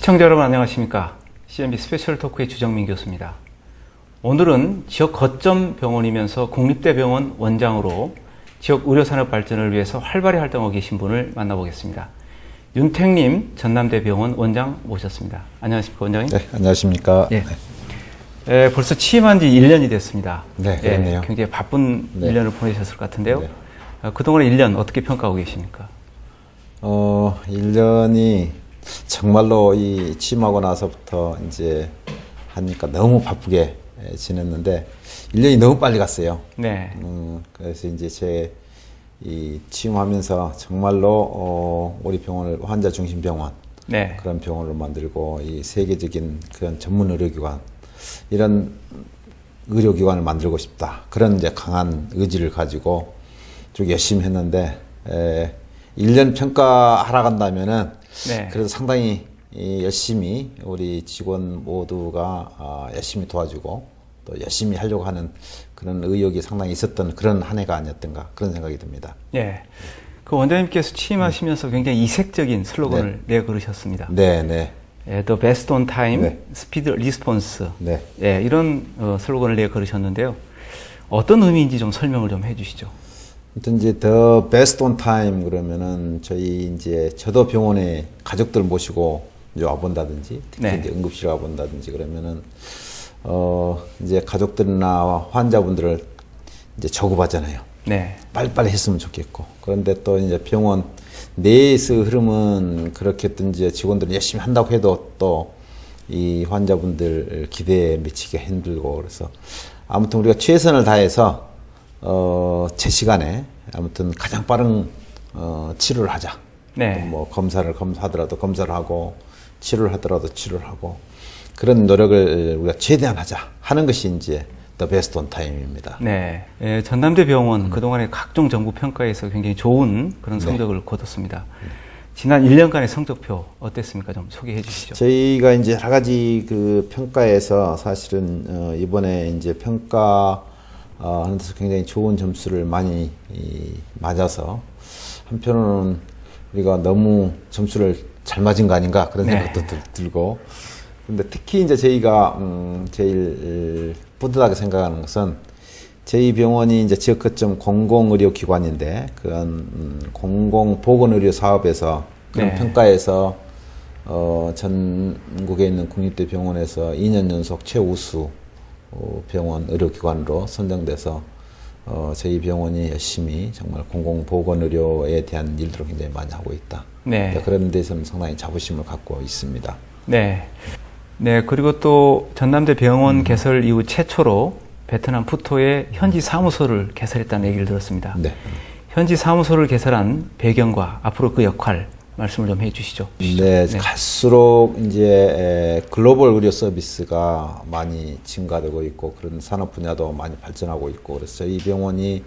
시청자 여러분 안녕하십니까? CNB 스페셜 토크의 주정민 교수입니다. 오늘은 지역 거점 병원이면서 국립대병원 원장으로 지역 의료산업 발전을 위해서 활발히 활동하고 계신 분을 만나보겠습니다. 윤택님 전남대병원 원장 모셨습니다. 안녕하십니까 원장님? 네, 안녕하십니까? 예. 벌써 취임한 지 1년이 됐습니다. 네, 그렇네요. 굉장히 바쁜 네. 1년을 보내셨을 것 같은데요. 네. 그동안의 1년 어떻게 평가하고 계십니까? 1년이 정말로 이 취임하고 나서부터 이제 하니까 너무 바쁘게 지냈는데 1년이 너무 빨리 갔어요. 네. 그래서 이제 이 취임하면서 정말로 우리 병원을 환자 중심 병원 네. 그런 병원을 만들고 이 세계적인 그런 전문 의료기관 이런 의료기관을 만들고 싶다. 그런 이제 강한 의지를 가지고 쭉 열심히 했는데 1년 평가하러 간다면은 네. 그래도 상당히 열심히 우리 직원 모두가 열심히 도와주고 또 열심히 하려고 하는 그런 의욕이 상당히 있었던 그런 한 해가 아니었던가 그런 생각이 듭니다. 예. 그 원장님께서 취임하시면서 굉장히 이색적인 슬로건을 내걸으셨습니다. 네, 네. 예, The Best on Time, 네. Speed Response. 네. 예, 이런 슬로건을 내걸으셨는데요. 어떤 의미인지 좀 설명을 좀 해주시죠. 아무튼 이제 The Best on Time 그러면은 저도 병원에 가족들 모시고 이제 와본다든지 특히 네. 이제 응급실 와본다든지 그러면은 이제 가족들이나 환자분들을 이제 조급하잖아요. 네. 빨리빨리 했으면 좋겠고. 그런데 또 이제 병원 내에서 흐름은 그렇게 이제 직원들이 열심히 한다고 해도 또 이 환자분들 기대에 미치기 힘들고 그래서 아무튼 우리가 최선을 다해서 제 시간에 아무튼 가장 빠른 치료를 하자. 네. 뭐 검사하더라도 검사를 하고 치료를 하더라도 치료를 하고 그런 노력을 우리가 최대한 하자 하는 것이 이제 The Best on Time입니다. 네. 예, 전남대병원 그동안의 각종 정부 평가에서 굉장히 좋은 그런 성적을 거뒀습니다. 지난 1년간의 성적표 어땠습니까? 좀 소개해 주시죠. 저희가 이제 여러 가지 그 평가에서 사실은 이번에 이제 평가 하는 데서 굉장히 좋은 점수를 많이 맞아서 한편으로는 우리가 너무 점수를 잘 맞은 거 아닌가 그런 생각도 들고 근데 특히 이제 저희가 제일 뿌듯하게 생각하는 것은 저희 병원이 이제 지역 거점 공공의료기관인데 그런 공공보건의료 사업에서 그런 네. 평가에서 전국에 있는 국립대병원에서 2년 연속 최우수 병원 의료기관으로 선정돼서 저희 병원이 열심히 정말 공공보건의료에 대한 일들을 굉장히 많이 하고 있다. 네. 그런 데서는 상당히 자부심을 갖고 있습니다. 네. 네. 그리고 또 전남대 병원 개설 이후 최초로 베트남 푸토에 현지 사무소를 개설했다는 얘기를 들었습니다. 네. 현지 사무소를 개설한 배경과 앞으로 그 역할 말씀을 좀 해주시죠. 네, 갈수록 이제 글로벌 의료 서비스가 많이 증가되고 있고 그런 산업 분야도 많이 발전하고 있고 그래서 저희 병원이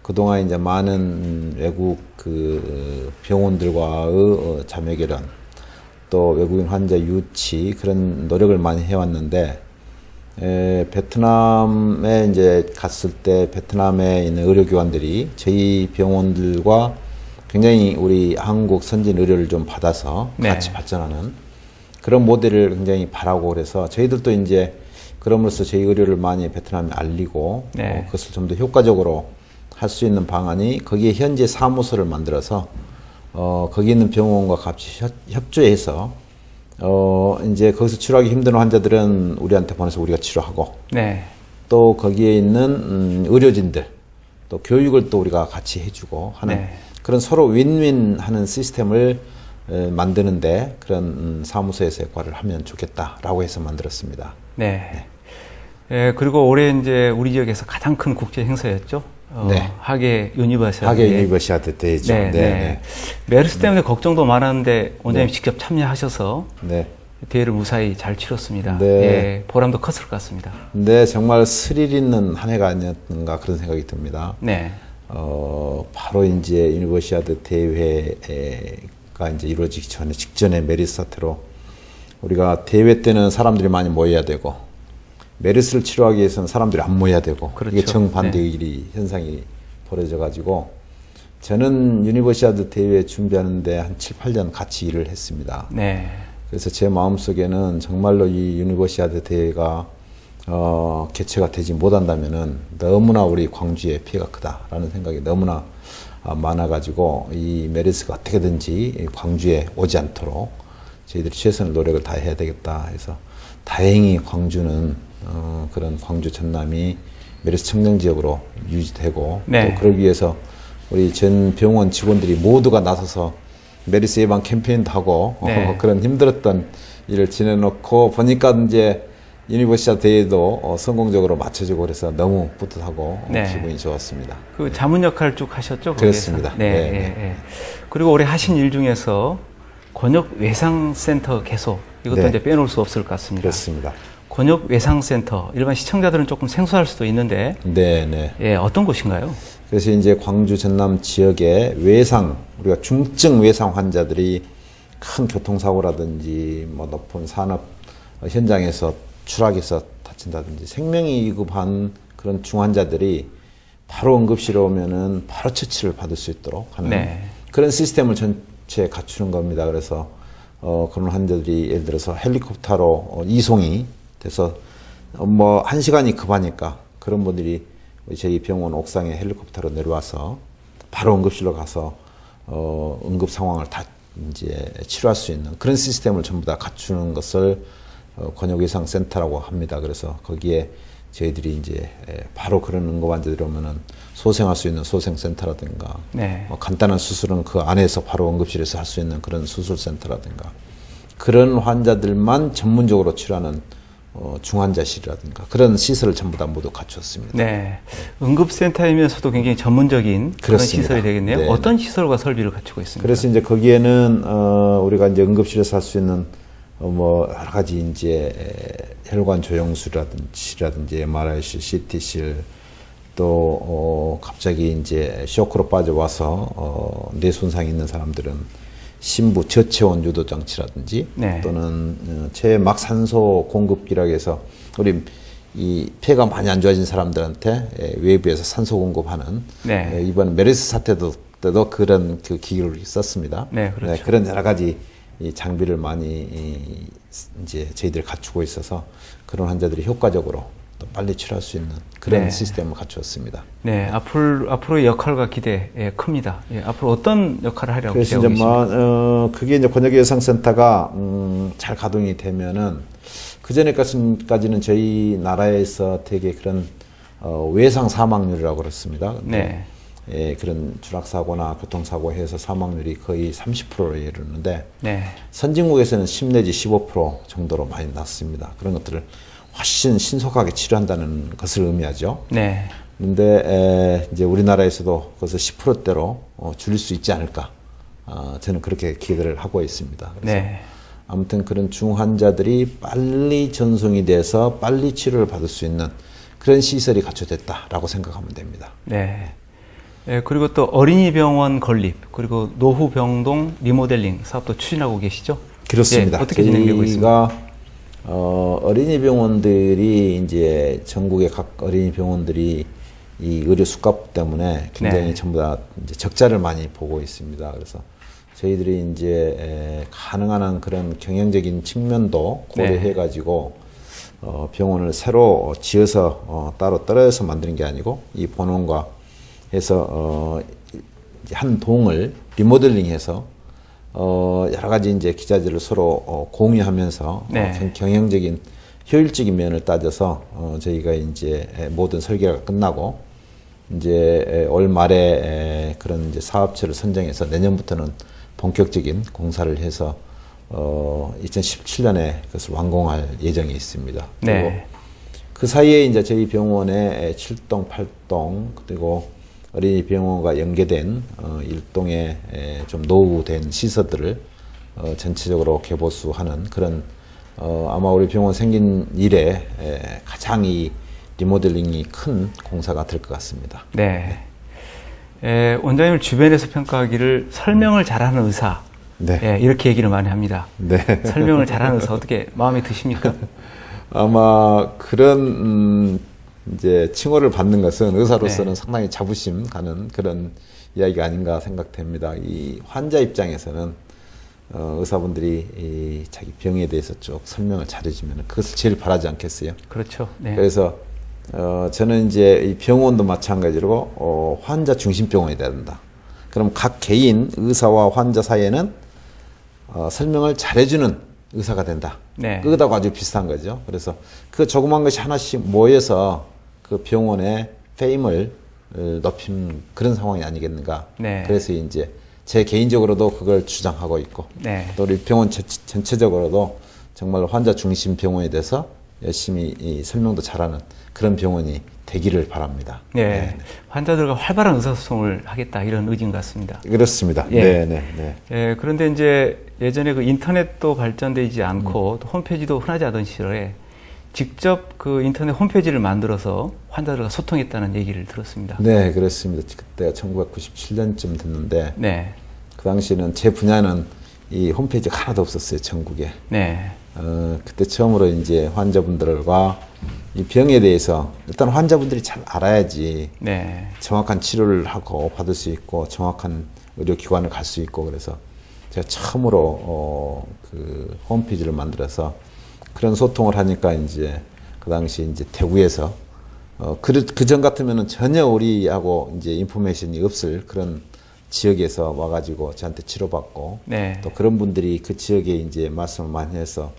그동안 이제 많은 외국 그 병원들과의 자매 결연 또 외국인 환자 유치 그런 노력을 많이 해왔는데 베트남에 이제 갔을 때 베트남에 있는 의료기관들이 저희 병원들과 굉장히 우리 한국 선진 의료를 좀 받아서 같이 발전하는 그런 모델을 굉장히 바라고 그래서 저희들도 이제 그럼으로써 저희 의료를 많이 베트남에 알리고 그것을 좀 더 효과적으로 할 수 있는 방안이 거기에 현재 사무소를 만들어서 거기 있는 병원과 같이 협조해서 이제 거기서 치료하기 힘든 환자들은 우리한테 보내서 우리가 치료하고 또 거기에 있는 의료진들 또 교육을 또 우리가 같이 해주고 하는 그런 서로 윈윈 하는 시스템을 만드는데 그런 사무소에서 역할을 하면 좋겠다라고 해서 만들었습니다. 네. 예, 그리고 올해 이제 우리 지역에서 가장 큰 국제 행사였죠. 하계 유니버시아드. 하계 유니버시아드 대회죠. 네. 메르스 때문에 걱정도 많았는데 원장님 직접 참여하셔서 대회를 무사히 잘 치렀습니다. 예, 보람도 컸을 것 같습니다. 네, 정말 스릴 있는 한 해가 아니었는가 그런 생각이 듭니다. 네. 바로 이제 유니버시아드 대회가 이제 이루어지기 직전에 메르스 사태로 우리가 대회 때는 사람들이 많이 모여야 되고 메르스를 치료하기 위해서는 사람들이 안 모여야 되고 그렇죠. 이게 정반대의 일이 현상이 벌어져 가지고 저는 유니버시아드 대회 준비하는데 한 7, 8년 같이 일을 했습니다. 네. 그래서 제 마음속에는 정말로 이 유니버시아드 대회가 개최가 되지 못한다면은 너무나 우리 광주의 피해가 크다라는 생각이 너무나 많아가지고 이 메르스가 어떻게든지 광주에 오지 않도록 저희들이 최선의 노력을 다해야 되겠다 해서 다행히 광주는 그런 광주 전남이 메르스 청정 지역으로 유지되고 네. 또 그러기 위해서 우리 전 병원 직원들이 모두가 나서서 메르스 예방 캠페인도 하고 네. 그런 힘들었던 일을 지내놓고 보니까 이제 유니버시아 대회도 성공적으로 맞춰지고 그래서 너무 뿌듯하고 네. 기분이 좋았습니다. 그 자문 역할을 쭉 하셨죠? 거기에서? 그렇습니다. 네. 네. 예, 예. 그리고 올해 하신 일 중에서 권역 외상센터 개소 이것도 네. 이제 빼놓을 수 없을 것 같습니다. 그렇습니다. 권역 외상센터 일반 시청자들은 조금 생소할 수도 있는데 네, 네. 예, 어떤 곳인가요? 그래서 이제 광주 전남 지역의 외상, 우리가 중증 외상 환자들이 큰 교통사고라든지 뭐 높은 산업 현장에서 추락해서 다친다든지 생명이 위급한 그런 중환자들이 바로 응급실에 오면은 바로 처치를 받을 수 있도록 하는 네. 그런 시스템을 전체 갖추는 겁니다. 그래서 그런 환자들이 예를 들어서 헬리콥터로 이송이 돼서 뭐 1시간이 급하니까 그런 분들이 저희 병원 옥상에 헬리콥터로 내려와서 바로 응급실로 가서 응급 상황을 다 이제 치료할 수 있는 그런 시스템을 전부 다 갖추는 것을 권역외상센터라고 합니다. 그래서 거기에 저희들이 이제 바로 그런 응급 환자들이 오면은 소생할 수 있는 소생센터라든가 네. 간단한 수술은 그 안에서 바로 응급실에서 할 수 있는 그런 수술센터라든가 그런 환자들만 전문적으로 치료하는 중환자실이라든가 그런 시설을 전부 다 모두 갖췄습니다. 네. 응급센터이면서도 굉장히 전문적인 그런 그렇습니다. 시설이 되겠네요. 네. 어떤 시설과 설비를 갖추고 있습니까? 그래서 이제 거기에는 우리가 이제 응급실에서 할 수 있는 뭐 여러 가지 이제 혈관 조영술이라든지 MRI실, CT실 또 갑자기 이제 쇼크로 빠져와서 뇌 손상이 있는 사람들은 심부 저체온 유도 장치라든지 네. 또는 최막 산소 공급기라고 해서 우리 이 폐가 많이 안 좋아진 사람들한테 외부에서 산소 공급하는 네. 이번 메르스 사태 때도 그런 그 기기를 썼습니다. 네, 그렇죠. 그런 여러 가지 이 장비를 많이 이제 저희들이 갖추고 있어서 그런 환자들이 효과적으로 또 빨리 치료할 수 있는 그런 네. 시스템을 갖추었습니다. 네, 앞으로의 역할과 기대 큽니다. 예, 앞으로 어떤 역할을 하려고 그래서 기대하고 이제 계십니까? 그게 이제 권역외상센터가 잘 가동이 되면은 그 전에까지는 저희 나라에서 되게 그런 외상 사망률이라고 그랬습니다. 네. 예, 그런 추락사고나 교통사고 해서 사망률이 거의 30%에 이르는데 네. 선진국에서는 10 내지 15% 정도로 많이 났습니다. 그런 것들을 훨씬 신속하게 치료한다는 것을 의미하죠. 네. 그런데 이제 우리나라에서도 그것을 10%대로 줄일 수 있지 않을까. 저는 그렇게 기대를 하고 있습니다. 그래서 네. 아무튼 그런 중환자들이 빨리 전송이 돼서 빨리 치료를 받을 수 있는 그런 시설이 갖춰졌다라고 생각하면 됩니다. 네. 예, 그리고 또 어린이병원 건립, 그리고 노후병동 리모델링 사업도 추진하고 계시죠? 그렇습니다. 예, 어떻게 진행되고 있습니까? 어린이 병원들이 이제 전국의 각 어린이 병원들이 이 의료 수값 때문에 굉장히 네. 전부 다 이제 적자를 많이 보고 있습니다. 그래서 저희들이 이제 가능한 한 그런 경영적인 측면도 고려해가지고 병원을 새로 지어서 따로 떨어져서 만드는 게 아니고 이 본원과 해서 한 동을 리모델링해서 여러 가지 이제 기자재를 서로 공유하면서 네. 경영적인 효율적인 면을 따져서 저희가 이제 모든 설계가 끝나고 이제 올 말에 그런 이제 사업체를 선정해서 내년부터는 본격적인 공사를 해서 2017년에 그것을 완공할 예정이 있습니다. 그리고 네. 그 사이에 이제 저희 병원의 7동, 8동 그리고 어린이 병원과 연계된 일동의 좀 노후된 시설들을 전체적으로 개보수하는 그런 아마 우리 병원 생긴 이래 가장 이 리모델링이 큰 공사가 될 것 같습니다. 네. 원장님을 주변에서 평가하기를 설명을 잘하는 의사. 네. 예, 이렇게 얘기를 많이 합니다. 네. 설명을 잘하는 의사 어떻게 마음에 드십니까? 아마 그런 이제 칭호를 받는 것은 의사로서는 네. 상당히 자부심 가는 그런 이야기가 아닌가 생각됩니다. 이 환자 입장에서는 의사분들이 자기 병에 대해서 쭉 설명을 잘해주면 그것을 제일 바라지 않겠어요? 그렇죠. 네. 그래서 저는 이제 이 병원도 마찬가지로 환자 중심 병원이 돼야 된다. 그럼 각 개인 의사와 환자 사이에는 설명을 잘해주는 의사가 된다. 네. 그거하고 아주 비슷한 거죠. 그래서 그 조그만 것이 하나씩 모여서 그 병원의 페임을 높인 그런 상황이 아니겠는가. 네. 그래서 이제 제 개인적으로도 그걸 주장하고 있고 네. 또 우리 병원 전체적으로도 정말 환자 중심 병원에 대해서 열심히 이 설명도 잘하는 그런 병원이 되기를 바랍니다. 네. 환자들과 활발한 의사소통을 하겠다 이런 의지인 것 같습니다. 그렇습니다. 예. 네. 예, 그런데 이제 예전에 그 인터넷도 발전되지 않고 또 홈페이지도 흔하지 않던 시절에 직접 그 인터넷 홈페이지를 만들어서 환자들과 소통했다는 얘기를 들었습니다. 네, 그렇습니다. 그때 1997년쯤 됐는데 네. 그 당시에는 제 분야는 이 홈페이지가 하나도 없었어요, 전국에. 네. 그때 처음으로 이제 환자분들과 이 병에 대해서 일단 환자분들이 잘 알아야지 네. 정확한 치료를 하고 받을 수 있고 정확한 의료기관을 갈 수 있고 그래서 제가 처음으로 그 홈페이지를 만들어서 그런 소통을 하니까 이제 그 당시 이제 대구에서 그 전 같으면은 전혀 우리하고 이제 인포메이션이 없을 그런 지역에서 와가지고 저한테 치료받고 네. 또 그런 분들이 그 지역에 이제 말씀을 많이 해서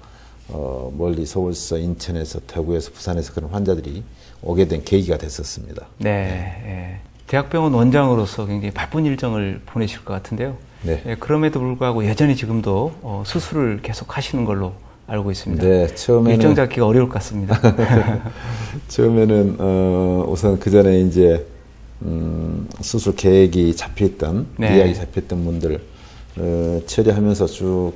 멀리 서울서, 인천에서, 대구에서, 부산에서 그런 환자들이 오게 된 계기가 됐었습니다. 네. 예. 대학병원 원장으로서 굉장히 바쁜 일정을 보내실 것 같은데요. 네. 예, 그럼에도 불구하고 여전히 지금도 수술을 계속 하시는 걸로 알고 있습니다. 네, 처음에는 일정 잡기가 어려울 것 같습니다. 처음에는 우선 그 전에 이제 수술 계획이 잡혀있던 네. 예약이 잡혀있던 분들 처리하면서 쭉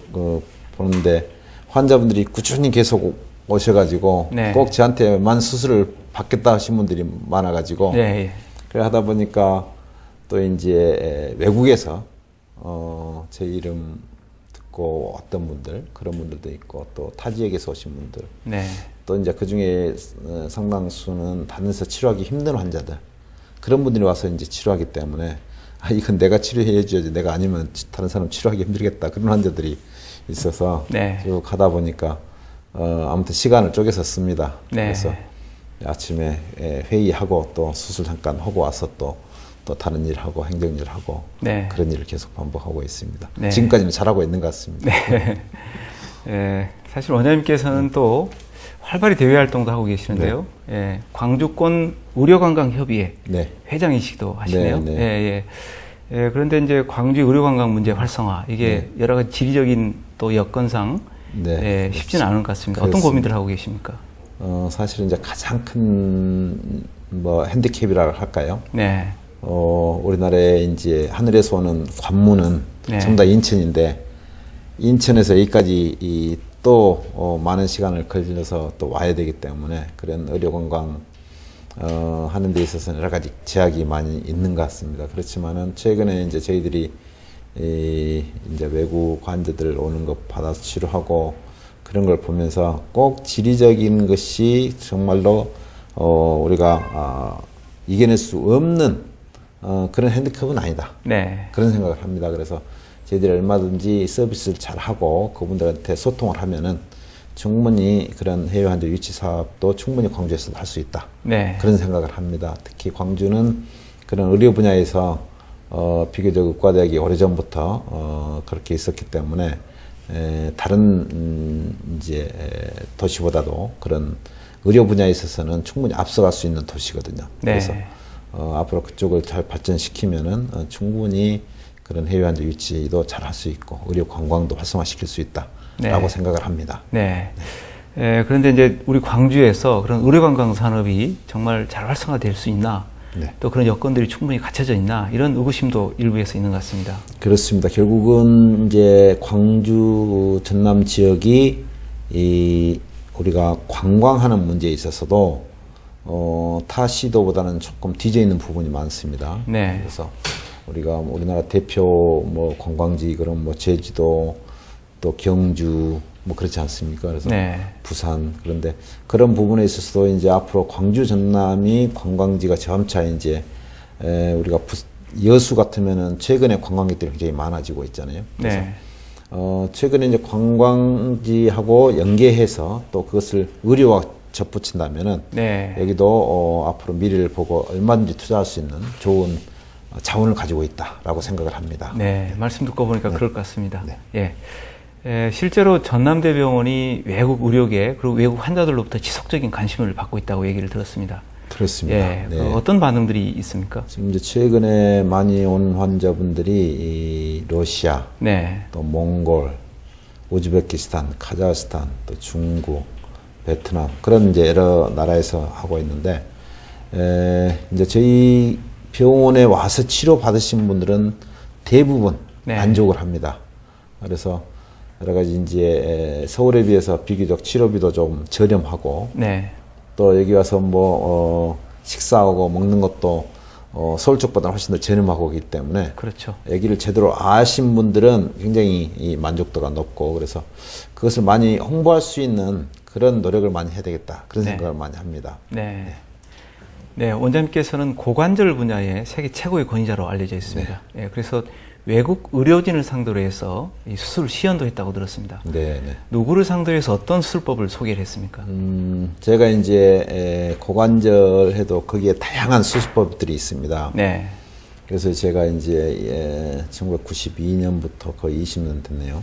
보는데 환자분들이 꾸준히 계속 오셔가지고 네. 꼭 저한테만 수술을 받겠다 하신 분들이 많아가지고 네. 그래 하다 보니까 또 이제 외국에서 제 이름 듣고 어떤 분들 그런 분들도 있고 또 타 지역에서 오신 분들 네. 또 이제 그 중에 상당수는 다른 데서 치료하기 힘든 환자들 그런 분들이 와서 이제 치료하기 때문에 이건 내가 치료해 줘야지 내가 아니면 다른 사람 치료하기 힘들겠다 그런 환자들이 있어서 네. 쭉 하다 보니까 아무튼 시간을 쪼개서 씁니다. 네. 그래서 아침에 회의하고 또 수술 잠깐 하고 와서 또 다른 일 하고 행정일 하고 네. 그런 일을 계속 반복하고 있습니다. 네. 지금까지는 잘하고 있는 것 같습니다. 네. 예, 사실 원장님께서는 또 활발히 대외 활동도 하고 계시는데요. 예, 광주권 의료관광협의회 네. 회장이시기도 하시네요. 네, 네. 예. 그런데 이제 광주 의료관광 문제 활성화 이게 여러 가지 지리적인 또 여건상 네, 쉽지는 않은 것 같습니다. 어떤 그렇습니다. 고민들 하고 계십니까? 사실은 이제 가장 큰 핸디캡이라고 할까요? 네. 우리나라에 이제 하늘에서 오는 관문은 네. 전부 다 인천인데 인천에서 여기까지 또 많은 시간을 걸려서 또 와야 되기 때문에 그런 의료관광 하는 데 있어서는 여러 가지 제약이 많이 있는 것 같습니다. 그렇지만은 최근에 이제 저희들이 이제 외국 환자들 오는 것 받아서 치료하고 그런 걸 보면서 꼭 지리적인 것이 정말로 우리가 이겨낼 수 없는 그런 핸디캡은 아니다. 네. 그런 생각을 합니다. 그래서 저희들이 얼마든지 서비스를 잘 하고 그분들한테 소통을 하면은 충분히 그런 해외 환자 유치 사업도 충분히 광주에서 할 수 있다. 네. 그런 생각을 합니다. 특히 광주는 그런 의료 분야에서 비교적 의과대학이 오래전부터 그렇게 있었기 때문에 다른 이제 도시보다도 그런 의료 분야에 있어서는 충분히 앞서갈 수 있는 도시거든요. 네. 그래서 앞으로 그쪽을 잘 발전시키면은 충분히 그런 해외 환자 유치도 잘 할 수 있고 의료 관광도 활성화시킬 수 있다라고 네. 생각을 합니다. 네. 그런데 이제 우리 광주에서 그런 의료관광 산업이 정말 잘 활성화될 수 있나? 네. 또 그런 여건들이 충분히 갖춰져 있나? 이런 의구심도 일부에서 있는 것 같습니다. 그렇습니다. 결국은 이제 광주 전남 지역이 우리가 관광하는 문제에 있어서도 타 시도보다는 조금 뒤져 있는 부분이 많습니다. 네. 그래서 우리가 우리나라 대표 관광지 그런 제주도 또 경주 그렇지 않습니까? 그래서 네. 부산 그런데 그런 부분에 있어서도 이제 앞으로 광주 전남이 관광지가 점차 이제 우리가 여수 같으면은 최근에 관광객들이 굉장히 많아지고 있잖아요. 그래서 네. 최근에 이제 관광지하고 연계해서 또 그것을 의료와 접붙인다면은 네. 여기도 앞으로 미래를 보고 얼마든지 투자할 수 있는 좋은 자원을 가지고 있다라고 생각을 합니다. 네, 말씀 듣고 보니까 네. 그럴 것 같습니다. 네. 예. 실제로 전남대병원이 외국 의료계 그리고 외국 환자들로부터 지속적인 관심을 받고 있다고 얘기를 들었습니다. 그렇습니다. 예, 네. 그 어떤 반응들이 있습니까? 지금 이제 최근에 많이 온 환자분들이 이 러시아, 네, 또 몽골, 우즈베키스탄, 카자흐스탄, 또 중국, 베트남 그런 이제 여러 나라에서 하고 있는데 이제 저희 병원에 와서 치료 받으신 분들은 대부분 네. 만족을 합니다. 그래서 여러 가지 이제 서울에 비해서 비교적 치료비도 좀 저렴하고 네, 또 여기 와서 뭐 식사하고 먹는 것도 서울 쪽보다 훨씬 더 저렴하고 오기 때문에 그렇죠. 여기를 제대로 아신 분들은 굉장히 이 만족도가 높고 그래서 그것을 많이 홍보할 수 있는 그런 노력을 많이 해야 되겠다 그런 네. 생각을 많이 합니다. 네. 네, 원장님께서는 고관절 분야의 세계 최고의 권위자로 알려져 있습니다. 예, 그래서 외국 의료진을 상대로 해서 이 수술 시연도 했다고 들었습니다. 네, 네. 누구를 상대로 해서 어떤 수술법을 소개를 했습니까? 제가 이제 고관절 해도 거기에 다양한 수술법들이 있습니다. 네, 그래서 제가 이제 1992년부터 거의 20년 됐네요.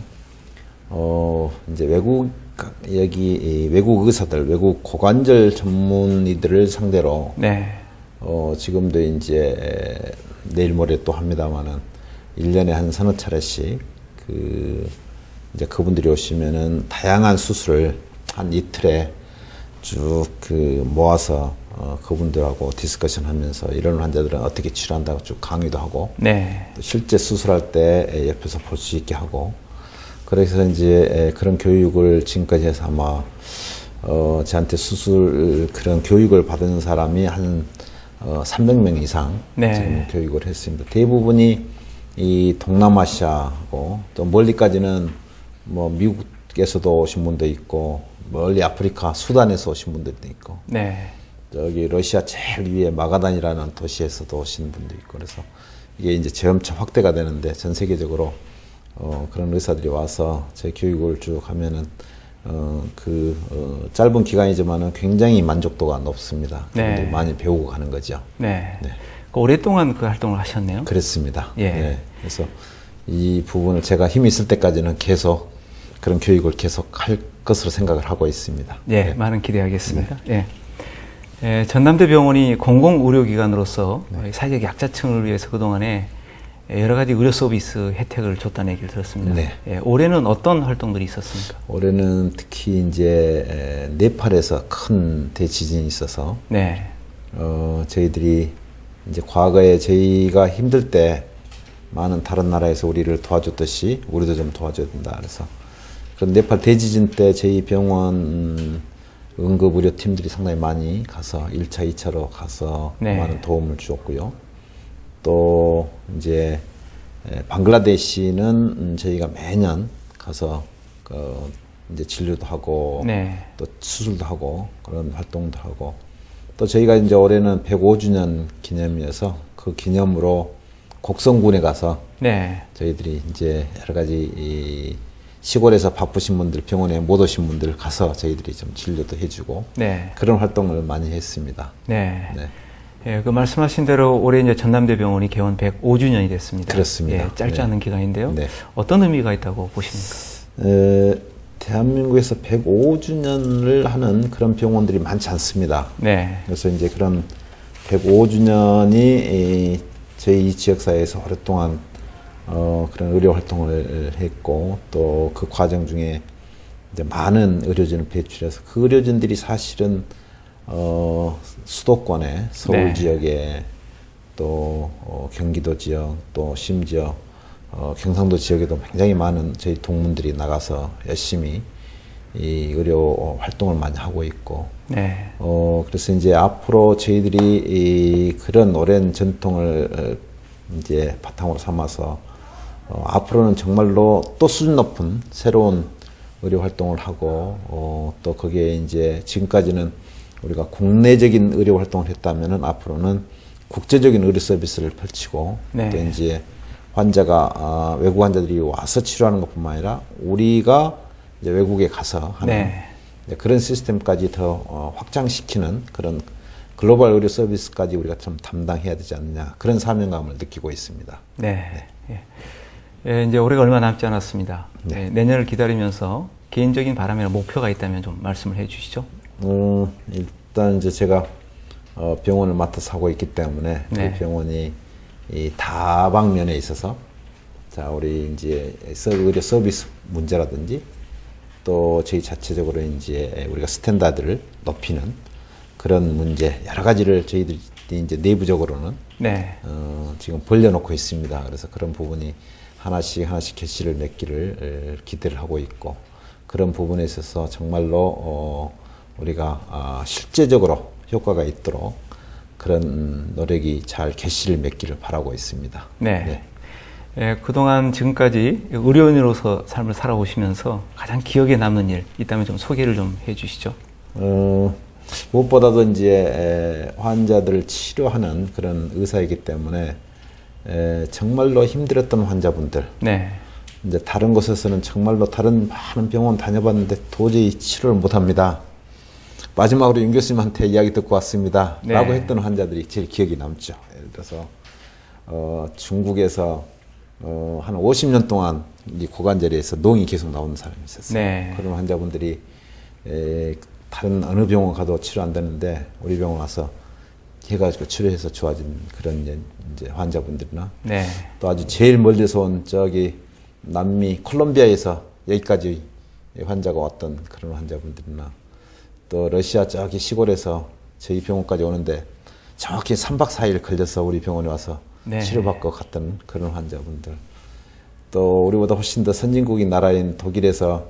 이제 외국 의사들, 외국 고관절 전문의들을 상대로 네, 지금도 이제 내일 모레 또 합니다만은 1년에 한 서너 차례씩 이제 그분들이 오시면은 다양한 수술을 한 이틀에 쭉 모아서 그분들하고 디스커션 하면서 이런 환자들은 어떻게 치료한다고 쭉 강의도 하고 네, 또 실제 수술할 때 옆에서 볼 수 있게 하고 그래서 이제 그런 교육을 지금까지 해서 아마 저한테 수술 그런 교육을 받은 사람이 한 300명 이상 네. 지금 교육을 했습니다. 대부분이 이 동남아시아고 또 멀리까지는 뭐 미국에서도 오신 분도 있고 멀리 아프리카 수단에서 오신 분들도 있고 네, 저기 러시아 제일 위에 마가단이라는 도시에서도 오신 분도 있고 그래서 이게 이제 점차 확대가 되는데 전 세계적으로 그런 의사들이 와서 제 교육을 쭉 하면은 짧은 기간이지만은 굉장히 만족도가 높습니다. 네. 많이 배우고 가는 거죠. 네. 네. 그 오랫동안 그 활동을 하셨네요. 그렇습니다. 예. 네. 그래서 이 부분을 제가 힘이 있을 때까지는 계속 그런 교육을 계속 할 것으로 생각을 하고 있습니다. 예, 네. 많은 기대하겠습니다. 예. 예, 전남대병원이 공공의료기관으로서 사회적 약자층을 위해서 그동안에 여러 가지 의료 서비스 혜택을 줬다는 얘기를 들었습니다. 네. 예, 올해는 어떤 활동들이 있었습니까? 올해는 특히 이제 네팔에서 큰 대지진이 있어서 네, 저희들이 이제 과거에 저희가 힘들 때 많은 다른 나라에서 우리를 도와줬듯이 우리도 좀 도와줘야 된다. 그래서 그런 네팔 대지진 때 저희 병원 응급의료팀들이 상당히 많이 가서 1차, 2차로 가서 네. 많은 도움을 주었고요. 또 이제 방글라데시는 저희가 매년 가서 이제 진료도 하고 네, 또 수술도 하고 그런 활동도 하고 또 저희가 이제 올해는 105주년 기념이어서 그 기념으로 곡성군에 가서 네, 저희들이 이제 여러 가지 이 시골에서 바쁘신 분들 병원에 못 오신 분들 가서 저희들이 좀 진료도 해주고 네, 그런 활동을 많이 했습니다. 네. 네. 예, 그 말씀하신 대로 올해 이제 전남대병원이 개원 105주년이 됐습니다. 그렇습니다. 예, 짧지 네. 않은 기간인데요. 네. 어떤 의미가 있다고 보십니까? 대한민국에서 105주년을 하는 그런 병원들이 많지 않습니다. 네, 그래서 이제 그런 105주년이 저희 이 지역사회에서 오랫동안 그런 의료 활동을 했고 또 그 과정 중에 이제 많은 의료진을 배출해서 그 의료진들이 사실은 수도권에 서울 네. 지역에 또 경기도 지역 또 심지어 경상도 지역에도 굉장히 많은 저희 동문들이 나가서 열심히 이 의료 활동을 많이 하고 있고 네, 그래서 이제 앞으로 저희들이 그런 오랜 전통을 이제 바탕으로 삼아서 앞으로는 정말로 또 수준 높은 새로운 의료 활동을 하고 또 거기에 이제 지금까지는 우리가 국내적인 의료 활동을 했다면은 앞으로는 국제적인 의료 서비스를 펼치고 네. 또 이제 환자가 외국 환자들이 와서 치료하는 것뿐만 아니라 우리가 이제 외국에 가서 하는 네. 그런 시스템까지 더 확장시키는 그런 글로벌 의료 서비스까지 우리가 좀 담당해야 되지 않느냐 그런 사명감을 느끼고 있습니다. 네. 예. 예, 이제 올해가 얼마 남지 않았습니다. 네. 예, 내년을 기다리면서 개인적인 바람이나 목표가 있다면 좀 말씀을 해주시죠. 일단 이제 제가 병원을 맡아서 하고 있기 때문에 네. 그 병원이 이 다방면에 있어서 자 우리 이제 의료 서비스 문제라든지 또 저희 자체적으로 이제 우리가 스탠다드를 높이는 그런 문제 여러 가지를 저희들이 이제 내부적으로는 네. 지금 벌려놓고 있습니다. 그래서 그런 부분이 하나씩 개시를 맺기를 기대를 하고 있고 그런 부분에 있어서 정말로 우리가 실제적으로 효과가 있도록 그런 노력이 잘 개시를 맺기를 바라고 있습니다. 네. 네. 예, 그동안 지금까지 의료인으로서 삶을 살아오시면서 가장 기억에 남는 일 있다면 좀 소개를 좀 해주시죠. 무엇보다도 이제 환자들을 치료하는 그런 의사이기 때문에 정말로 힘들었던 환자분들, 네. 이제 다른 곳에서는 정말로 다른 많은 병원 다녀봤는데 도저히 치료를 못합니다. 마지막으로 윤 교수님한테 이야기 듣고 왔습니다. 네. 라고 했던 환자들이 제일 기억이 남죠. 예를 들어서 중국에서 한 50년 동안 이 고관절에서 농이 계속 나오는 사람이 있었어요. 네. 그런 환자분들이 다른 어느 병원 가도 치료 안 되는데 우리 병원 와서 해가지고 치료해서 좋아진 그런 이제 환자분들이나 네. 또 아주 제일 멀리서 온 저기 남미 콜롬비아에서 여기까지 환자가 왔던 그런 환자분들이나 또 러시아 저기 시골에서 저희 병원까지 오는데 정확히 3박 4일 걸려서 우리 병원에 와서 네. 치료받고 갔던 그런 환자분들 또 우리보다 훨씬 더 선진국인 나라인 독일에서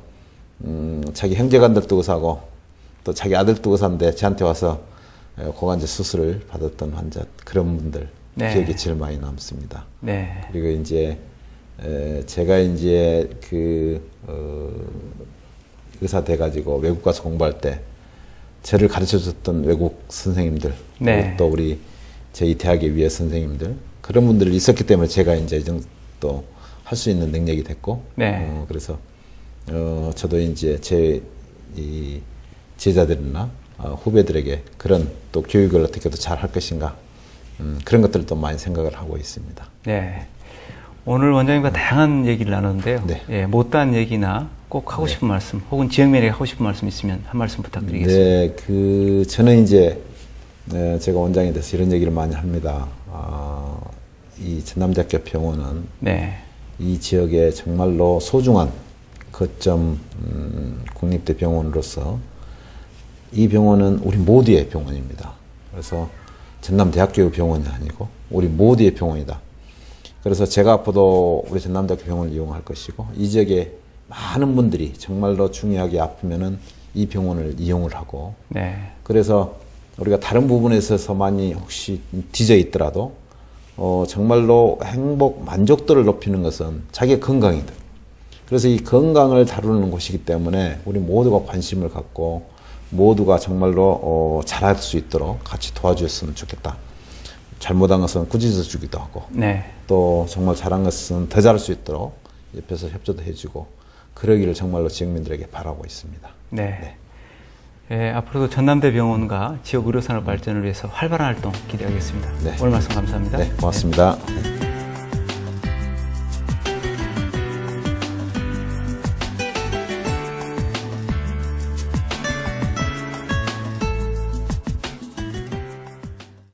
자기 형제간들도 의사고 또 자기 아들도 의사인데 저한테 와서 고관절 수술을 받았던 환자 그런 분들 네. 기억이 제일 많이 남습니다. 네. 그리고 이제 제가 이제 의사 돼가지고 외국 가서 공부할 때 저를 가르쳐줬던 외국 선생님들 네. 또 우리 저희 대학의 위에 선생님들 그런 분들이 있었기 때문에 제가 이제 또 할 수 있는 능력이 됐고 네. 그래서 저도 이제 제 이 제자들이나 후배들에게 그런 또 교육을 어떻게 더 잘 할 것인가 그런 것들을 또 많이 생각을 하고 있습니다. 네. 오늘 원장님과 다양한 얘기를 나눴는데요. 네. 예, 못다한 얘기나 꼭 하고 싶은 말씀, 혹은 지역민에게 하고 싶은 말씀 있으면 한 말씀 부탁드리겠습니다. 네, 저는 이제 제가 원장이 돼서 이런 얘기를 많이 합니다. 이 전남대학교 병원은 네. 이 지역에 정말로 소중한 거점 국립대 병원으로서 이 병원은 우리 모두의 병원입니다. 그래서 전남대학교 병원이 아니고 우리 모두의 병원이다. 그래서 제가 앞으로도 우리 전남대학교 병원을 이용할 것이고 이 지역에 많은 분들이 정말로 중요하게 아프면은 이 병원을 이용을 하고 네. 그래서 우리가 다른 부분에 있어서 많이 혹시 뒤져 있더라도 정말로 행복, 만족도를 높이는 것은 자기의 건강이다. 그래서 이 건강을 다루는 곳이기 때문에 우리 모두가 관심을 갖고 모두가 정말로 잘할 수 있도록 같이 도와주셨으면 좋겠다. 잘못한 것은 꾸짖어 주기도 하고 네. 또 정말 잘한 것은 더 잘할 수 있도록 옆에서 협조도 해주고 그러기를 정말로 지역민들에게 바라고 있습니다. 네. 네. 예, 앞으로도 전남대병원과 지역 의료산업 발전을 위해서 활발한 활동 기대하겠습니다. 네. 오늘 말씀 감사합니다. 네, 고맙습니다.